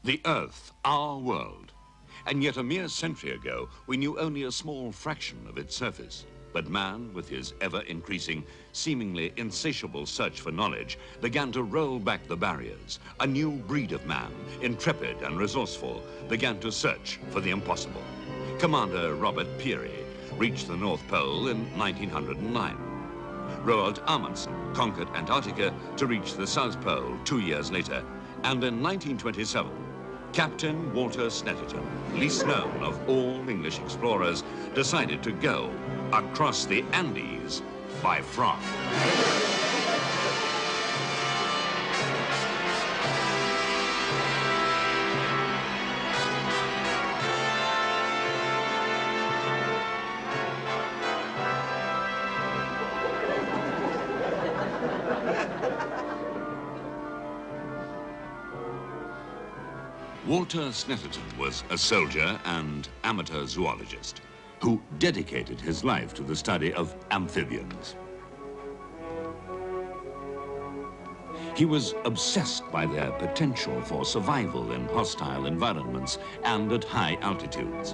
The Earth, our world. And yet a mere century ago, we knew only a small fraction of its surface. But man, with his ever-increasing, seemingly insatiable search for knowledge, began to roll back the barriers. A new breed of man, intrepid and resourceful, began to search for the impossible. Commander Robert Peary reached the North Pole in 1909. Roald Amundsen conquered Antarctica to reach the South Pole 2 years later. And in 1927, Captain Walter Snetterton, least known of all English explorers, decided to go across the Andes by frog. Walter Snetterton was a soldier and amateur zoologist who dedicated his life to the study of amphibians. He was obsessed by their potential for survival in hostile environments and at high altitudes.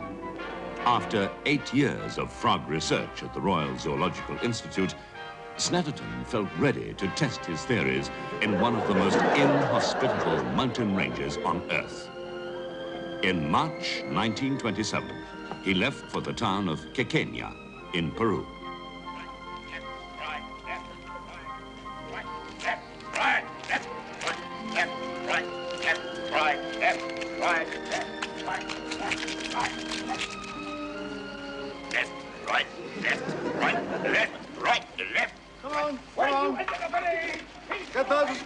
After 8 years of frog research at the Royal Zoological Institute, Snetterton felt ready to test his theories in one of the most inhospitable mountain ranges on Earth. In March 1927, he left for the town of Quequeña in Peru. Come on. Get those.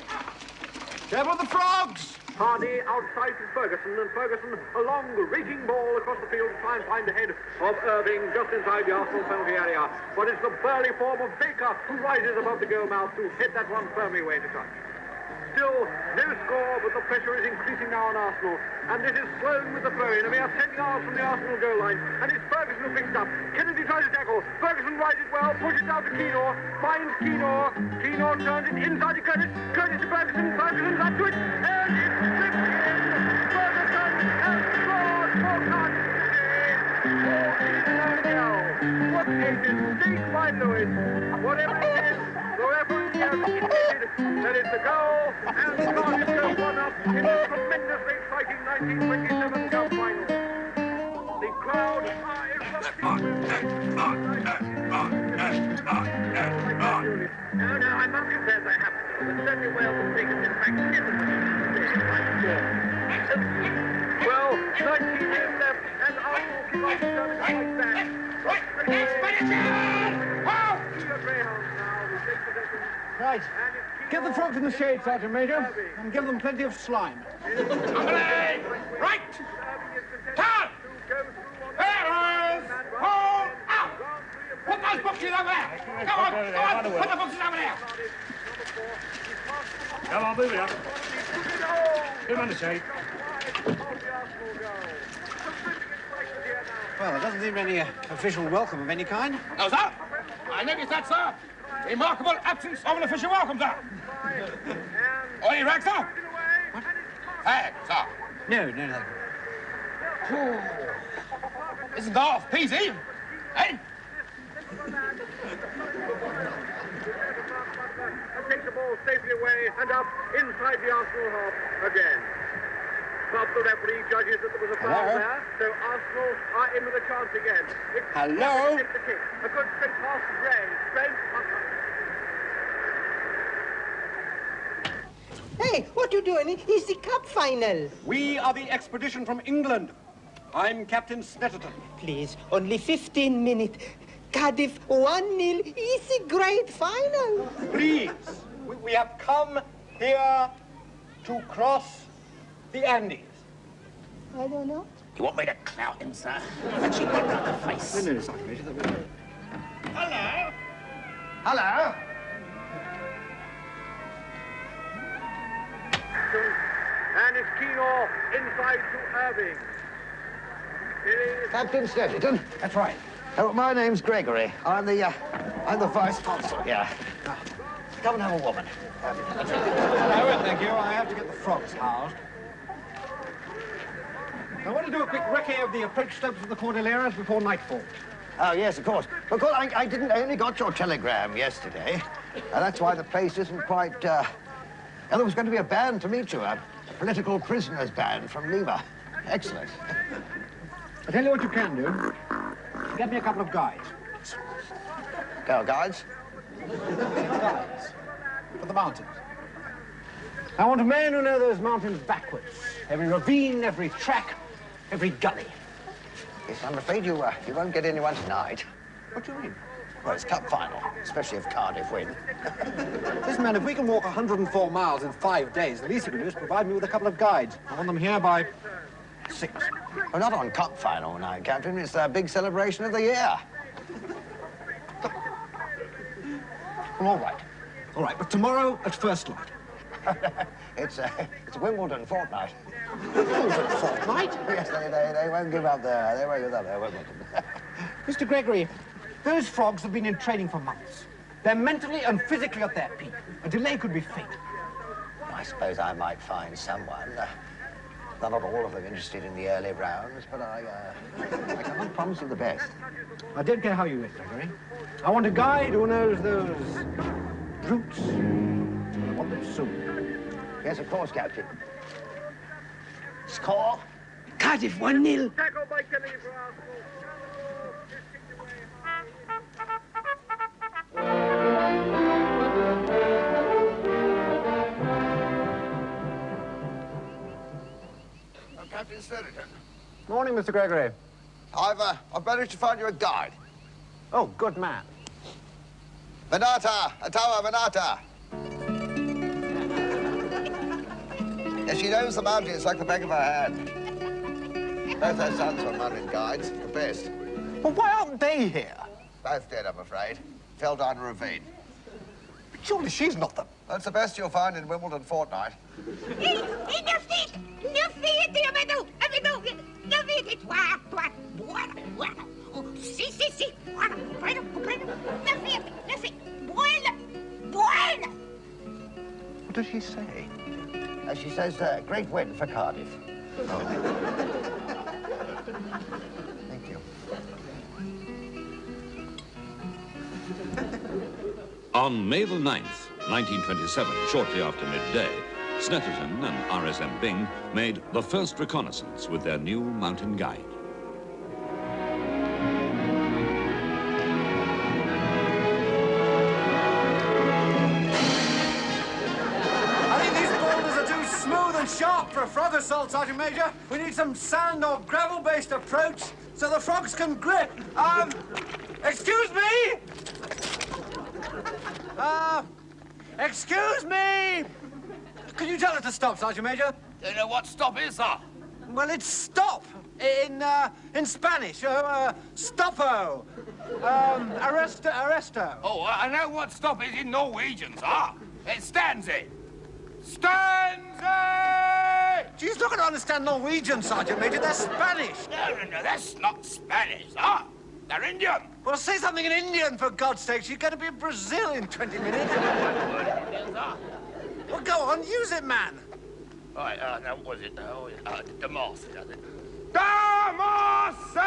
Careful the frogs! Hardy outside to Ferguson, and Ferguson a long raking ball across the field to try and find the head of Irving just inside the Arsenal penalty area. But it's the burly form of Baker who rises above the goal mouth to hit that one firmly away to touch. Still no score, but the pressure is increasing now on Arsenal. And this is Sloane with the throw-in, a mere 10 yards from the Arsenal goal line. And it's Ferguson who picks it up. Kennedy tries to tackle. Ferguson rides it well, pushes out to Keynor, finds Keynor. Keynor turns it inside to Curtis. Curtis to Ferguson. Ferguson's up to it. And it's slipped in. Ferguson has scored for Cardiff City. What a mistake by Lewis. Whatever it is, whoever it is, that it's a goal. And Cardiff go 1-up in a tremendously exciting 1927 Cup final. The crowd are erupting. No, I must confess I haven't. But certainly Wales has taken this back well, 19 years left, and Arsenal keep on serving like that. Right. Get the frogs in the shade, Sergeant Major, and give them plenty of slime. Right! Turn! Bearers! Hold out! Put those boxes over there! Come on! Put the boxes over there! Come on, move it up. Give them in the shade. Well, there doesn't seem any official welcome of any kind. No, sir. I noticed that, sir. Remarkable absence of an official welcome, sir. Oi, rag, sir. What? Fag, sir. No. Oh. Isn't half peasy, eh? Takes the ball safely away and up inside the Arsenal half again. But the referee judges that there was a foul there, so Arsenal are in with a chance again. Hello? A good straight pass to Gray. Hey, what you doing? It's the cup final. We are the expedition from England. I'm Captain Snetterton. Please, only 15 minutes. Cardiff 1-0. It's a great final. Please, we have come here to cross the Andes. I don't know. You want me to clout him, sir? And she got out the face. No, Sergeant Major. Hello? Hello? And it's Keynor inside to Irving. Captain Snetterton? That's right. My name's Gregory. I'm the vice consul here. Come and have a woman. No, thank you. I have to get the frogs housed. I want to do a quick recce of the approach slopes of the Cordilleras before nightfall. Oh, yes, of course. Of course, I only got your telegram yesterday. That's why the place isn't quite, There was going to be a band to meet you, a political prisoners band from Lima. Excellent. I'll tell you what you can do. Get me a couple of guides. Guides? Guides. For the mountains. I want men who know those mountains backwards. Every ravine, every track, every gully. Yes, I'm afraid you won't get anyone tonight. What do you mean? Well, it's cup final, especially if Cardiff win. Listen, man, if we can walk 104 miles in 5 days, the least you can do is provide me with a couple of guides. I want them here by 6. We're not on cup final now, Captain. It's a big celebration of the year. Well, all right. All right, but tomorrow at first light. It's Wimbledon fortnight. Wimbledon fortnight? Yes, they won't give up there. They won't give up there, Wimbledon. Mr. Gregory, those frogs have been in training for months. They're mentally and physically at their peak. A delay could be fatal. I suppose I might find someone. They're not all of them interested in the early rounds, but I can't promise you the best. I don't care how you wish, Gregory. I want a guide who knows those routes. I want them soon. Yes, of course, Captain. Score? Cardiff 1-0. Tackled by Kennedy for Arsenal. Captain Swinnerton. Morning, Mr. Gregory. I've managed to find you a guide. Oh, good man. Venata, Atawa Venata. Yes, she knows the mountains like the back of her hand. Both her sons were mountain guides, the best. Well, why aren't they here? Both dead, I'm afraid. Fell down a ravine. But surely she's not them. That's the best you'll find in Wimbledon fortnight. What does she say? She says, great win for Cardiff. Thank you. On May the 9th, 1927, shortly after midday, Snetterton and RSM Bing made the first reconnaissance with their new mountain guide. I think these boulders are too smooth and sharp for a frog assault, Sergeant Major. We need some sand or gravel-based approach so the frogs can grip. Excuse me? Excuse me? Could you tell her to stop, Sergeant Major? Do you know what stop is, sir? Well, it's stop in Spanish. Stoppo. Arresto. Oh, I know what stop is in Norwegian, sir. It stands it. Stanzi! She's not going to understand Norwegian, Sergeant Major. They're Spanish. No, that's not Spanish, sir. They're Indian. Well, say something in Indian, for God's sake. She's going to be in Brazil in 20 minutes. Well, go on, use it, man. All right, now, what was it? Damascus, I think. Damascus!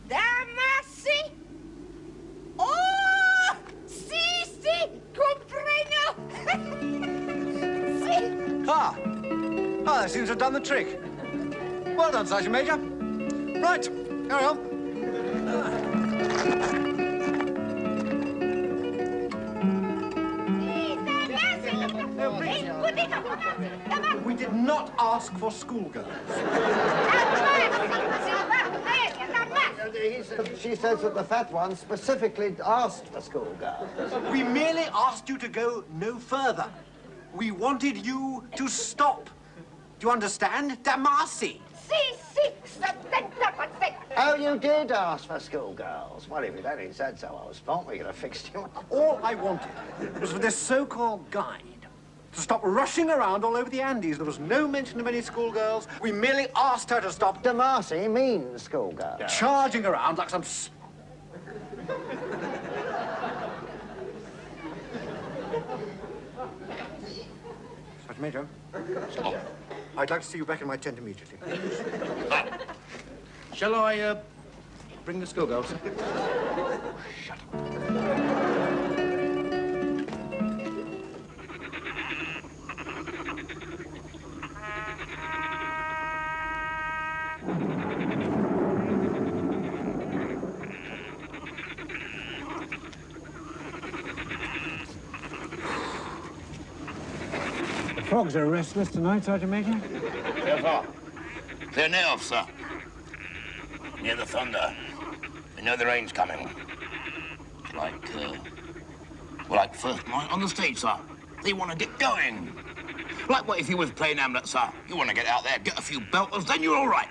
Damasi? Oh! Si, comprendo! Si. Ah, that seems to have done the trick. Well done, Sergeant Major. Right, carry on. We did not ask for schoolgirls. She says that the fat one specifically asked for schoolgirls. We merely asked you to go no further. We wanted you to stop. Do you understand? Damasi. Oh, you did ask for schoolgirls. Well, if you'd only said so, I was fine. We could have fixed you up. All I wanted was for this so-called guide to stop rushing around all over the Andes. There was no mention of any schoolgirls. We merely asked her to stop Damasi means schoolgirl. charging around like some... Sergeant Major. I'd like to see you back in my tent immediately. Shall I, bring the schoolgirls? Shut up. The frogs are restless tonight, Sergeant Major. Yes, sir. They're now, sir. Near the thunder. They know the rain's coming. Like first night on the stage, sir. They want to get going. Like what if you was playing Hamlet, sir? You want to get out there, get a few belters, then you're all right.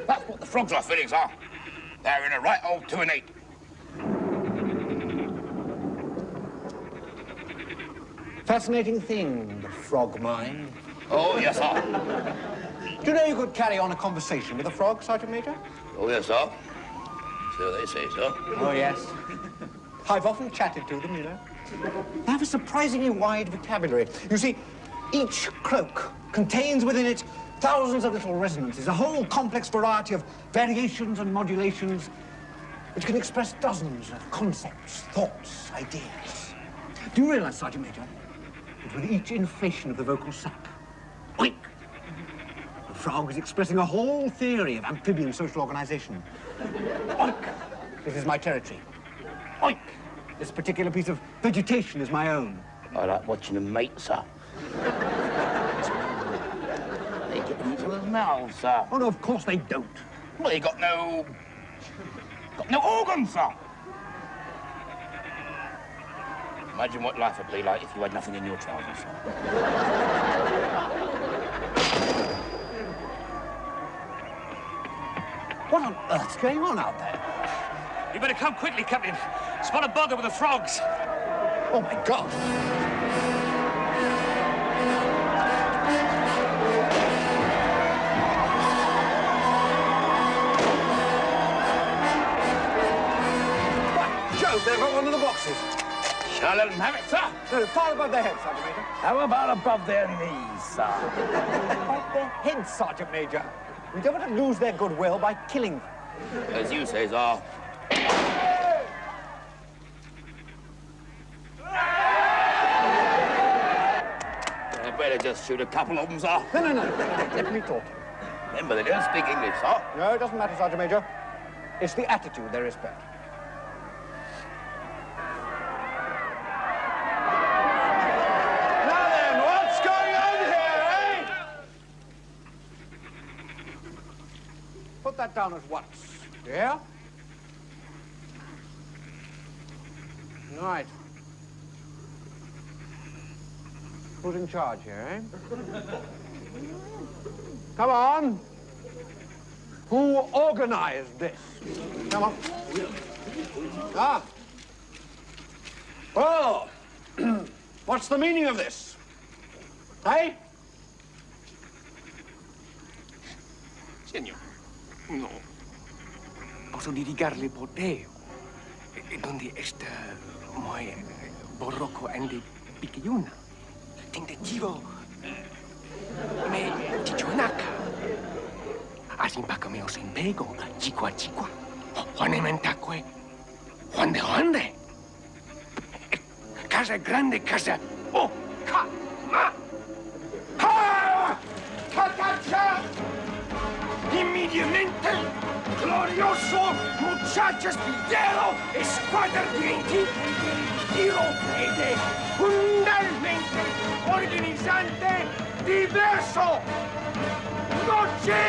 That's what the frogs are feeling, sir. They're in a right old 2 and 8. Fascinating thing, the frog mind. Oh, yes, sir. Do you know you could carry on a conversation with a frog, Sergeant Major? Oh, yes, sir. So they say, sir. Oh, yes. I've often chatted to them, you know. They have a surprisingly wide vocabulary. You see, each croak contains within it thousands of little resonances, a whole complex variety of variations and modulations which can express dozens of concepts, thoughts, ideas. Do you realize, Sergeant Major, that with each inflation of the vocal sac, oink, the frog is expressing a whole theory of amphibian social organization. Oink, this is my territory. Oink, this particular piece of vegetation is my own. I like watching them mate, sir. They get in each other's mouths, sir. Oh, no, of course they don't. Well, they got no organs, sir. Imagine what life would be like if you had nothing in your trousers, sir. What on earth's going on out there? You better come quickly, Captain. Spot a bother with the frogs. Oh, my God. By Jove, they've got one of the boxes. Shall I let them have it, sir? No, far above their heads, Sergeant Major. How about above their knees, sir? Above their heads, Sergeant Major. We don't want to lose their goodwill by killing them. As you say, sir. I better just shoot a couple of them, sir. No. Let me talk. Remember, they don't speak English, sir. No, it doesn't matter, Sergeant Major. It's the attitude they respect. Now then, what's going on here, eh? Put that down at once. Yeah? Right. Who's in charge here, eh? Come on. Who organized this? Come on. Ah. Well, what's the meaning of this? Eh? Señor, no. Posso litigarle poteo. Donde está muy borroco and piquilluna. Tentativo me chichuanaca. Así paca me os impego, chiqua. Juan de Mentacue, Juan de. Casa grande, casa. Oh, ma. ¡Ah! ¡Catacha! Inmediatamente, glorioso, muchachos, Fidelo, escuadra dienti, tiro de fundamentalmente organizante diverso. Noche,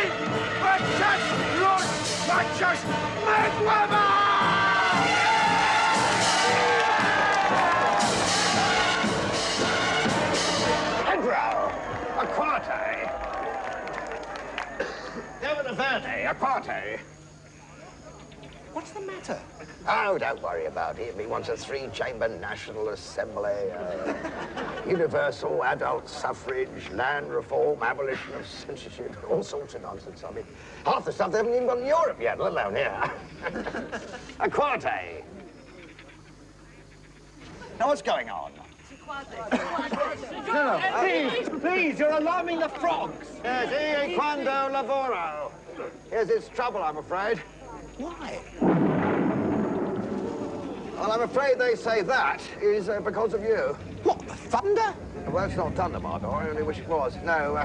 bachas, Maguaba! Pedro, a quarte. Governor Verde, a quarte. What's the matter? Oh, don't worry about him. He wants a 3-chamber National Assembly, universal adult suffrage, land reform, abolition of censorship, all sorts of nonsense. I mean, half the stuff they haven't even got in Europe yet, let alone here. A quarte. Now, what's going on? No, please. Please, you're alarming the frogs. Yes, quando lavoro. Yes, it's trouble, I'm afraid. Why? Well, I'm afraid they say that is because of you. What, the thunder? Well, it's not thunder, my boy. I only wish it was. No,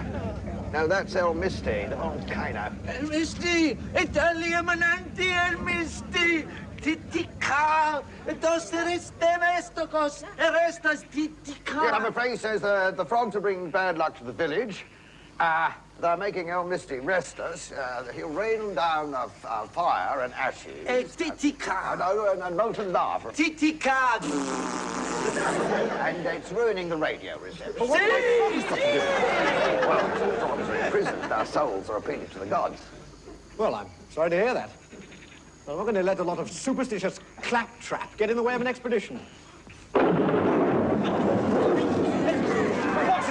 that's El Misty, the volcano. El Misty, Italia mananti El Misty. Titica, dos restemestocos, restas titica. Yeah, I'm afraid he says the frogs are bringing bad luck to the village. They're making El Misty restless. He'll rain down fire and ashes. Titica. And molten lava. Titica. And it's ruining the radio reception. Si. Well, the frogs are in prison. Our souls are appealing to the gods. Well, I'm sorry to hear that. I'm not going to let a lot of superstitious claptrap get in the way of an expedition. Boxes!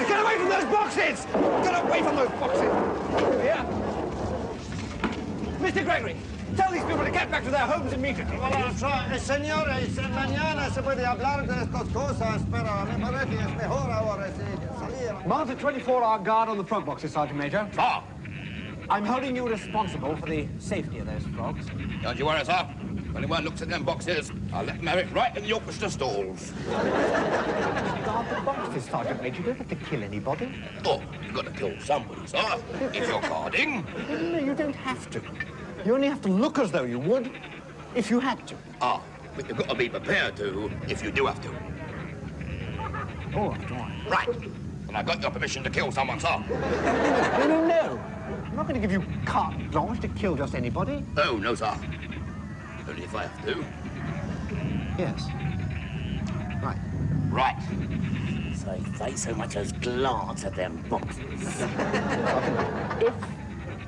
Get away from those boxes! Get away from those boxes! Here. Mr. Gregory, tell these people to get back to their homes immediately. Señores, mañana se puede hablar de estas cosas, pero me parece es mejor ahora salir. Mount a 24-hour guard on the frog boxes, Sergeant Major. Sir! I'm holding you responsible for the safety of those frogs. Don't you worry, sir. If anyone looks at them boxes, I'll let them have it right in the orchestra stalls. Guard the boxes, Sergeant Major. You don't have to kill anybody. Oh, you've got to kill somebody, sir, if you're guarding. No, you don't have to. You only have to look as though you would if you had to. Ah, but you've got to be prepared to if you do have to. All right. Right. And I got your permission to kill someone, sir. No. I'm not going to give you carte blanche to kill just anybody. Oh, no, sir. Only if I have to. Yes. Right. Right. So if they so much as glance at them boxes.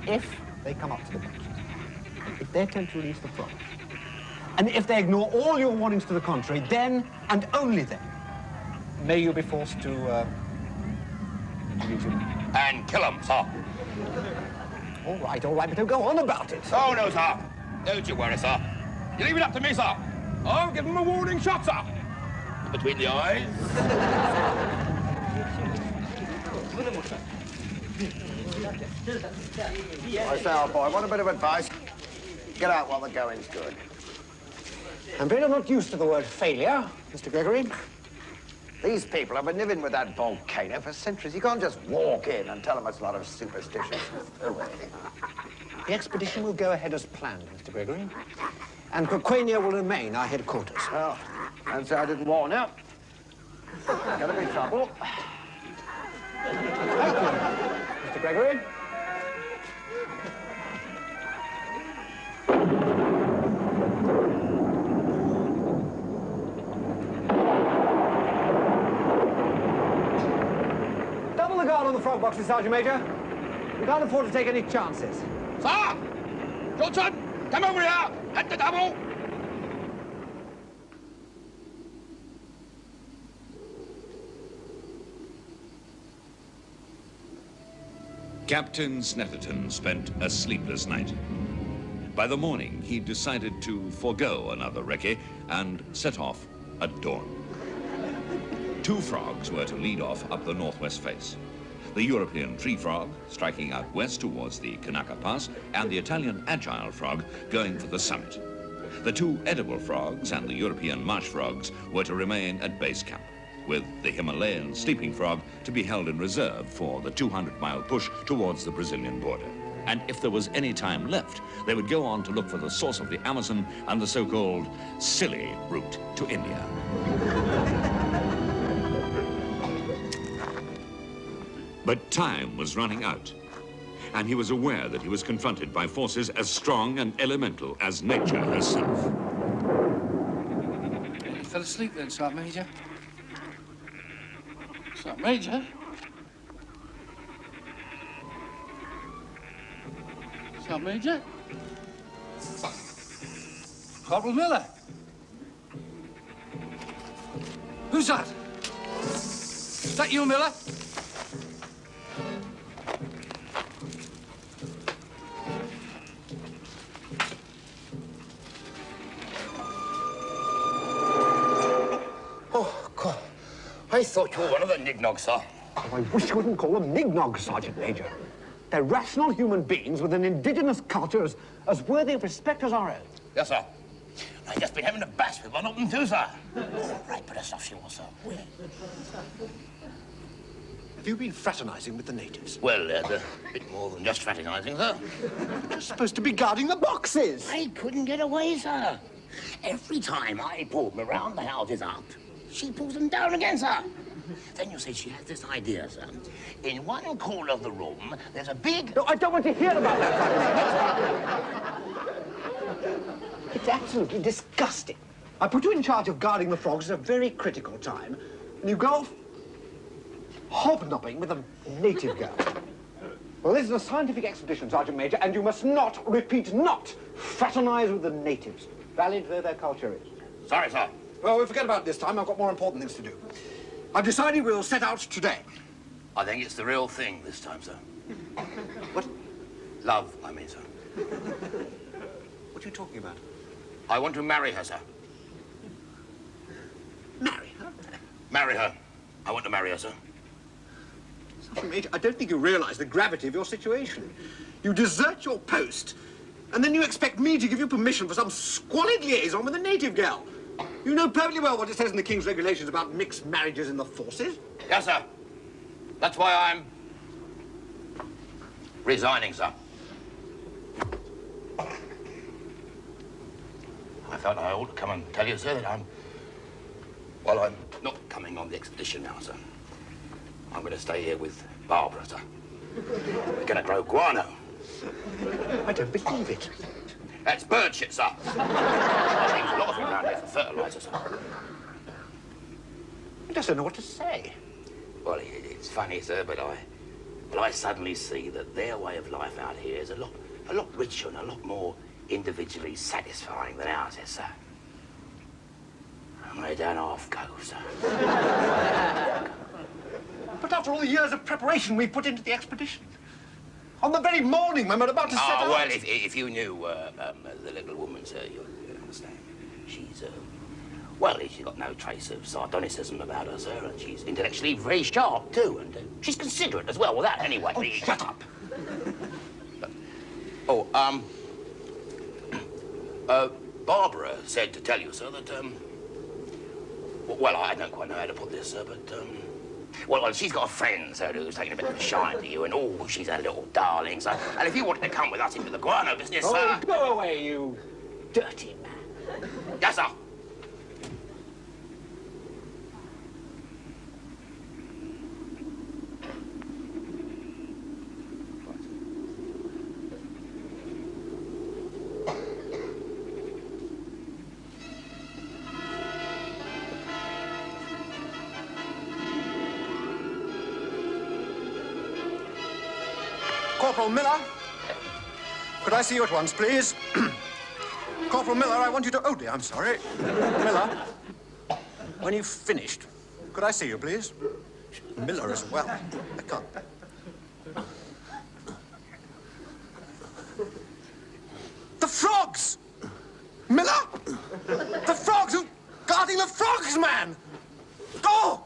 If they come up to the boxes, if they attempt to release the frog, and if they ignore all your warnings to the contrary, then, and only then, may you be forced to release them. And kill them, sir. All right, but don't go on about it. Oh, no, sir. Don't you worry, sir. You leave it up to me, sir. I'll give them a warning shot, sir. Between the eyes. I say, old boy, want a bit of advice? Get out while the going's good. I'm afraid I'm not used to the word failure, Mr. Gregory. These people have been living with that volcano for centuries. You can't just walk in and tell them it's a lot of superstition. The expedition will go ahead as planned, Mr. Gregory. And Quaquania will remain our headquarters. Well, and so I didn't warn you. Gonna be trouble. Thank you, Mr. Gregory. Double the guard on the frog boxes, Sergeant Major. We can't afford to take any chances. Sir! Johnson, come over here! At the double! Captain Snetterton spent a sleepless night. By the morning, he decided to forego another recce and set off at dawn. 2 frogs were to lead off up the northwest face. The European tree frog, striking out west towards the Kanaka Pass, and the Italian agile frog going for the summit. The 2 edible frogs and the European marsh frogs were to remain at base camp, with the Himalayan sleeping frog to be held in reserve for the 200-mile push towards the Brazilian border. And if there was any time left, they would go on to look for the source of the Amazon and the so-called Scilly route to India. But time was running out, and he was aware that he was confronted by forces as strong and elemental as nature herself. You fell asleep then, Sergeant Major? Sergeant Major? Sergeant Major? Corporal Miller? Who's that? Is that you, Miller? Oh, God. I thought you were one of the nignogs, sir. Oh, I wish you wouldn't call them nignogs, Sergeant Major. They're rational human beings with an indigenous culture as worthy of respect as our own. Yes, sir. I've just been having a bash with one of them too, sir. Oh, right, but that's stuff she wants, sir. Where? Have you been fraternizing with the natives? Well, a bit more than just fraternizing, sir. You're supposed to be guarding the boxes. I couldn't get away, sir. Every time I pull them around the houses up, she pulls them down again, sir. Then you say she has this idea, sir. In one corner of the room, there's a big... No, I don't want to hear about that. It's absolutely disgusting. I put you in charge of guarding the frogs at a very critical time, and you go off hobnobbing with a native girl. Well, this is a scientific expedition, Sergeant Major, and you must not, repeat, not fraternize with the natives, valid though their culture is. Sorry, sir. Well, we'll forget about it this time. I've got more important things to do. I've decided we'll set out today. I think it's the real thing this time, sir. What? Love, I mean, sir. What are you talking about? I want to marry her, sir. Marry her? Marry her. I want to marry her, sir. Sergeant Major, I don't think you realize the gravity of your situation. You desert your post, and then you expect me to give you permission for some squalid liaison with a native girl. You know perfectly well what it says in the King's regulations about mixed marriages in the forces. Yes, sir. That's why I'm resigning, sir. I felt I ought to come and tell you, sir, that I'm not coming on the expedition now, sir. I'm going to stay here with Barbara, sir. We're going to grow guano. I don't believe it. That's bird shit, sir. There's a lot of it around here for fertilizer, sir. I just don't know what to say. Well, it's funny, sir, but I suddenly see that their way of life out here is a lot richer and a lot more individually satisfying than ours is, sir. And they don't half go, sir. But after all the years of preparation we put into the expedition, on the very morning when we're about to set out... Oh, well, if you knew the little woman, sir, you'd understand. She's, well, she's got no trace of sardonicism about her, sir, and she's intellectually very sharp, too, and she's considerate as well, without anyway. Oh, shut up. Barbara said to tell you, sir, that, well, I don't quite know how to put this, sir, but, well, she's got a friend, sir, who's taken a bit of a shine to you, and, oh, she's a little darling, sir. And if you wanted to come with us into the guano business, sir... Go away, you dirty man. Yes, sir. Corporal Miller, could I see you at once, please? Corporal Miller, I want you to... Oh, dear, I'm sorry. Miller, when you've finished, could I see you, please? Miller as well. I can't... The frogs! Miller! The frogs! Who's guarding the frogs, man? Oh!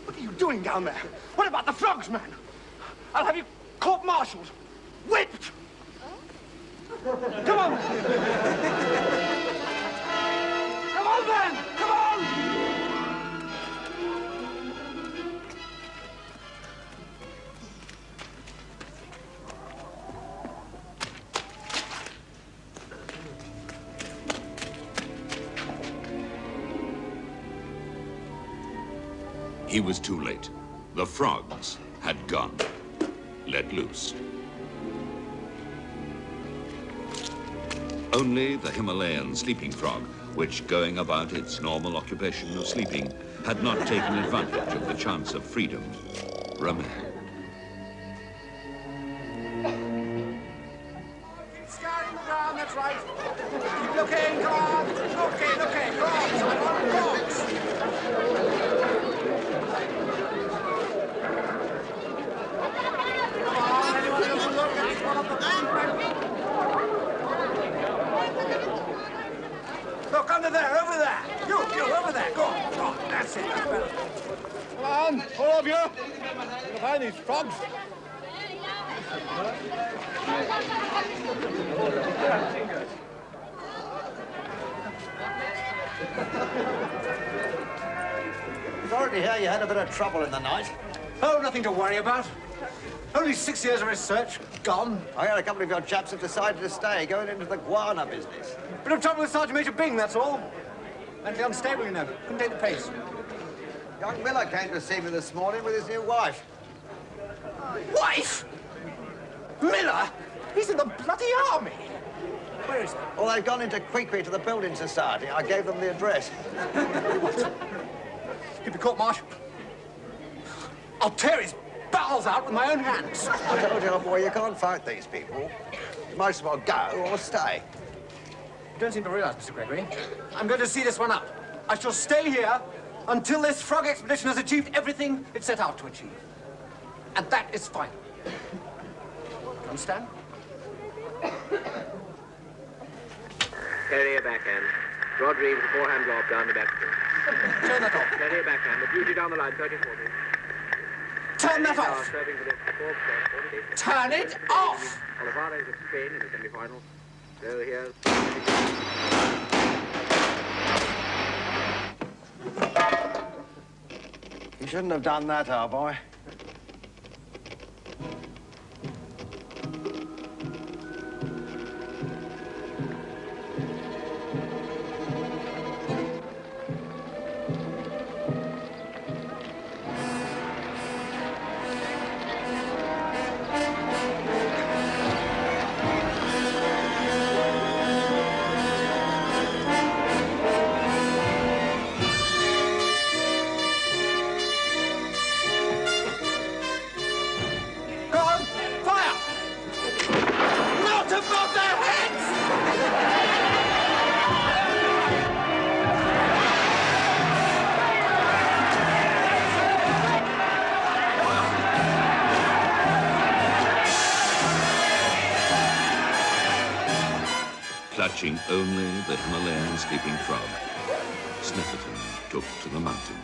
What are you doing down there? What about the frogs, man? I'll have you court-martialed, whipped. Come on. Come on, then. Come on. He was too late. The frogs had gone. Let loose. Only the Himalayan sleeping frog, which, going about its normal occupation of sleeping, had not taken advantage of the chance of freedom, remained. Scouting the ground, that's right. Keep looking, come on. Looking, frogs, I want frogs. all of you. You'll find these frogs. Sorry to hear you had a bit of trouble in the night. Oh, nothing to worry about. Only 6 years of research, gone. I heard a couple of your chaps have decided to stay, going into the guana business. Bit of trouble with Sergeant Major Bing, that's all. Mentally unstable, you know. Couldn't take the pace. Young Miller came to see me this morning with his new wife. Wife? Miller? He's in the bloody army. Where is he? Well, they've gone into Queequeg to the Building Society. I gave them the address. He'd be court-martialed. I'll tear his bowels out with my own hands. I told you, old boy, you can't fight these people. You might as well go or stay. You don't seem to realize, Mr. Gregory. I'm going to see this one up. I shall stay here until this frog expedition has achieved everything it set out to achieve. And that is final. Do you understand? Carry a backhand. Rod Reeves, a forehand lob down the backstring. Turn that off. Carry a backhand. The beauty down the line, 30-40. Turn that off. Serving for this fourth set, 46. Turn it off. Olivares of Spain in the semi-final. So here's... You shouldn't have done that, old boy. Go on, fire! Not above their heads! Clutching only the Himalayan sleeping frog, Snefferton took to the mountains.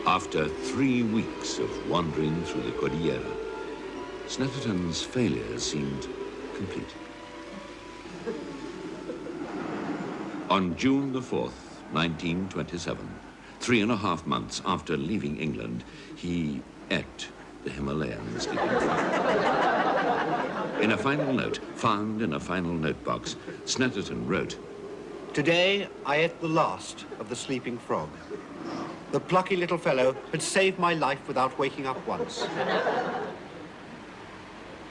After 3 weeks of wandering through the Cordillera, Snefferton's failure seemed complete. On June the 4th, 1927, 3.5 months after leaving England, he ate the Himalayan sleeping frog. In a final note, found in a final note box, Snefferton wrote, "Today, I ate the last of the sleeping frog. The plucky little fellow had saved my life without waking up once.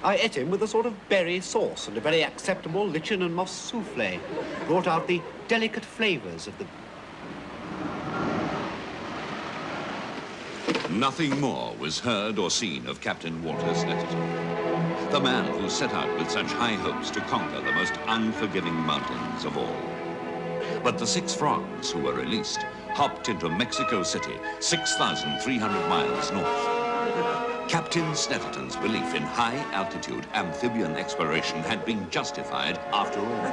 I ate him with a sort of berry sauce and a very acceptable lichen and moss souffle. Brought out the delicate flavors of the..." Nothing more was heard or seen of Captain Walter Snefferton, the man who set out with such high hopes to conquer the most unforgiving mountains of all. But the 6 frogs who were released hopped into Mexico City, 6,300 miles north. Captain Snefferton's belief in high-altitude amphibian exploration had been justified after all.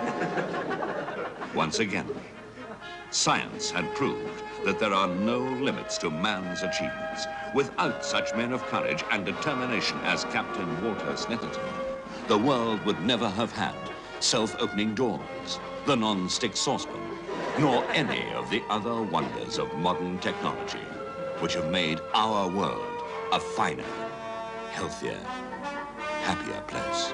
Once again, science had proved that there are no limits to man's achievements. Without such men of courage and determination as Captain Walter Snefferton, the world would never have had self-opening doors, the non-stick saucepan, nor any of the other wonders of modern technology, which have made our world a finer, healthier, happier place.